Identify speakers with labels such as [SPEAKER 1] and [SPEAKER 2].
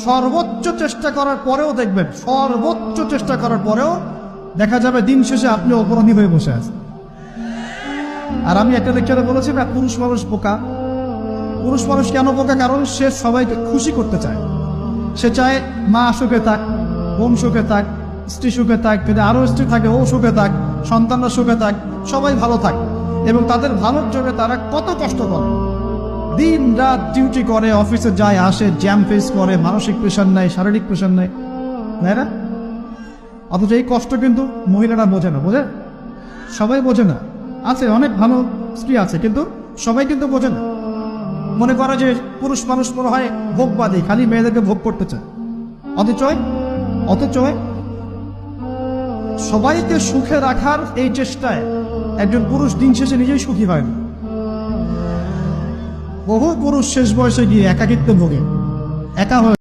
[SPEAKER 1] সর্বোচ্চ চেষ্টা করার পরেও দেখবেন, সর্বোচ্চ চেষ্টা করার পরেও দেখা যাবে দিন শেষে আপনি অপরাধী হয়ে বসে আছেন। আর আমি একটা লেকচারে বলেছি না, পুরুষ মানুষ বোকা। পুরুষ মানুষ কেন বোকা? কারণ সে সবাইকে খুশি করতে চায়। সে চায় মা সুখে থাক, বোন সুখে থাক, স্ত্রী সুখে থাক, যদি আরো স্ত্রী থাকে ও সুখে থাক, সন্তানরা সুখে থাক, সবাই ভালো থাক। এবং তাদের ভালোর জন্য তারা কত কষ্ট করে, দিন রাত ডিউটি করে, অফিসে যায় আসে, জ্যাম ফেস করে, মানসিক প্রেশার নেয়, শারীরিক প্রেশার নেয়, তাই না? অথচ এই কষ্ট কিন্তু মহিলারা বোঝে না। বোঝে? সবাই বোঝে না। আছে অনেক ভালো স্ত্রী আছে, কিন্তু সবাই কিন্তু বোঝে না। মনে করে যে পুরুষ মানুষ মনে হয় ভোগবাদী, খালি মেয়েদেরকে ভোগ করতে চায়। অথচ সবাইকে সুখে রাখার এই চেষ্টায় একজন পুরুষ দিন শেষে নিজেই সুখী হয় না। বহু পুরুষ শেষ বয়সে গিয়ে একাকিত্ব ভোগে, একা হয়ে